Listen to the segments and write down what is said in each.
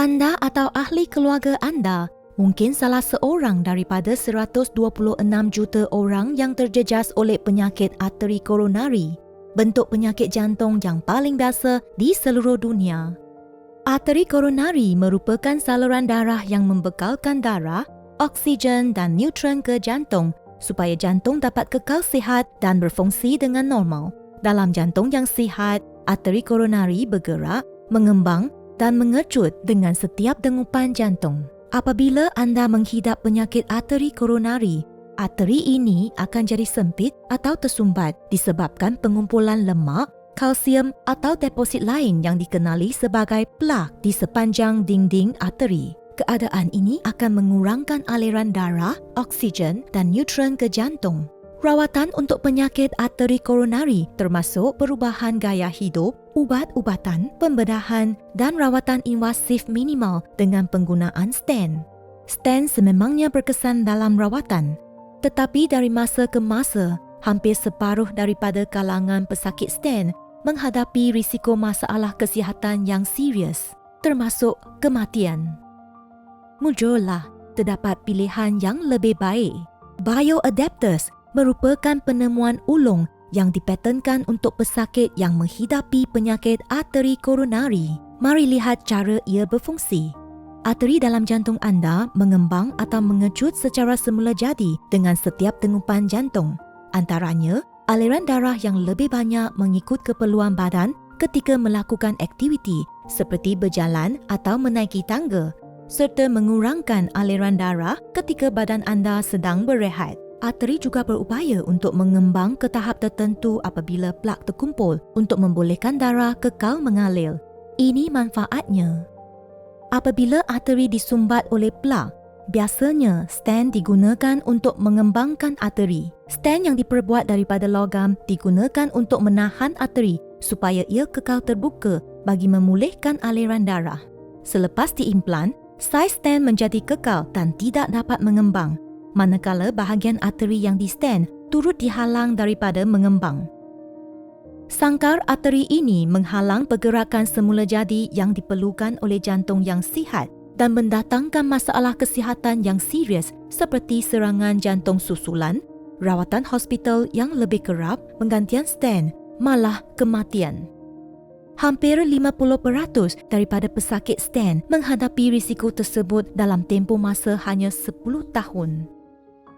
Anda atau ahli keluarga anda mungkin salah seorang daripada 126 juta orang yang terjejas oleh penyakit arteri koronari, bentuk penyakit jantung yang paling biasa di seluruh dunia. Arteri koronari merupakan saluran darah yang membekalkan darah, oksigen dan neutron ke jantung supaya jantung dapat kekal sihat dan berfungsi dengan normal. Dalam jantung yang sihat, arteri koronari bergerak, mengembang dan mengecut dengan setiap dengupan jantung. Apabila anda menghidap penyakit arteri koronari, arteri ini akan jadi sempit atau tersumbat disebabkan pengumpulan lemak, kalsium atau deposit lain yang dikenali sebagai plak di sepanjang dinding arteri. Keadaan ini akan mengurangkan aliran darah, oksigen dan neutron ke jantung. Rawatan untuk penyakit arteri koronari termasuk perubahan gaya hidup, ubat-ubatan, pembedahan dan rawatan invasif minimal dengan penggunaan stent. Stent sememangnya berkesan dalam rawatan, tetapi dari masa ke masa, hampir separuh daripada kalangan pesakit stent menghadapi risiko masalah kesihatan yang serius, termasuk kematian. Mujurlah, terdapat pilihan yang lebih baik. Bioadapters merupakan penemuan ulung yang dipatenkan untuk pesakit yang menghidapi penyakit arteri koronari. Mari lihat cara ia berfungsi. Arteri dalam jantung anda mengembang atau mengecut secara semula jadi dengan setiap dengupan jantung. Antaranya, aliran darah yang lebih banyak mengikut keperluan badan ketika melakukan aktiviti seperti berjalan atau menaiki tangga, serta mengurangkan aliran darah ketika badan anda sedang berehat. Arteri juga berupaya untuk mengembang ke tahap tertentu apabila plak terkumpul untuk membolehkan darah kekal mengalir. Ini manfaatnya. Apabila arteri disumbat oleh plak, biasanya stent digunakan untuk mengembangkan arteri. Stent yang diperbuat daripada logam digunakan untuk menahan arteri supaya ia kekal terbuka bagi memulihkan aliran darah. Selepas diimplan, saiz stent menjadi kekal dan tidak dapat mengembang, manakala bahagian arteri yang di-stent turut dihalang daripada mengembang. Sangkar arteri ini menghalang pergerakan semula jadi yang diperlukan oleh jantung yang sihat dan mendatangkan masalah kesihatan yang serius seperti serangan jantung susulan, rawatan hospital yang lebih kerap, penggantian stent, malah kematian. Hampir 50% daripada pesakit stent menghadapi risiko tersebut dalam tempoh masa hanya 10 tahun.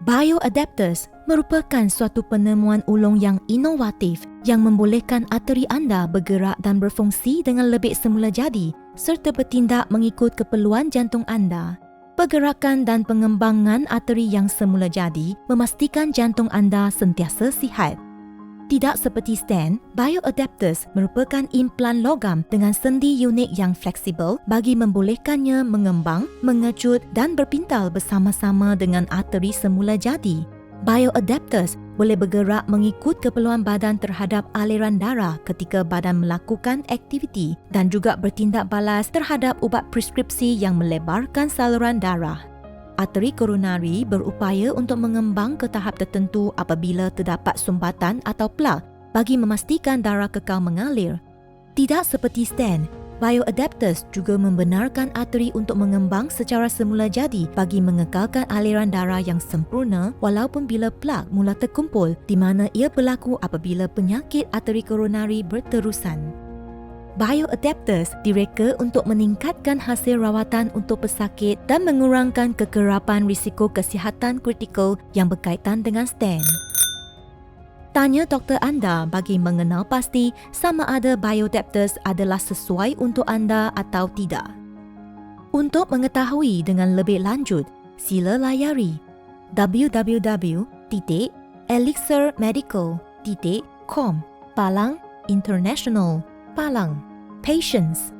Bioadapters merupakan suatu penemuan ulung yang inovatif yang membolehkan arteri anda bergerak dan berfungsi dengan lebih semula jadi serta bertindak mengikut keperluan jantung anda. Pergerakan dan pengembangan arteri yang semula jadi memastikan jantung anda sentiasa sihat. Tidak seperti stent, bioadapters merupakan implan logam dengan sendi unik yang fleksibel bagi membolehkannya mengembang, mengecut dan berpintal bersama-sama dengan arteri semula jadi. Bioadapters boleh bergerak mengikut keperluan badan terhadap aliran darah ketika badan melakukan aktiviti dan juga bertindak balas terhadap ubat preskripsi yang melebarkan saluran darah. Arteri koronari berupaya untuk mengembang ke tahap tertentu apabila terdapat sumbatan atau plak bagi memastikan darah kekal mengalir. Tidak seperti stent, bioadapters juga membenarkan arteri untuk mengembang secara semula jadi bagi mengekalkan aliran darah yang sempurna walaupun bila plak mula terkumpul, di mana ia berlaku apabila penyakit arteri koronari berterusan. Bioadapters direka untuk meningkatkan hasil rawatan untuk pesakit dan mengurangkan kekerapan risiko kesihatan kritikal yang berkaitan dengan stent. Tanya doktor anda bagi mengenal pasti sama ada bioadapters adalah sesuai untuk anda atau tidak. Untuk mengetahui dengan lebih lanjut, sila layari www.elixirmedical.com Palang International Palang. Patience.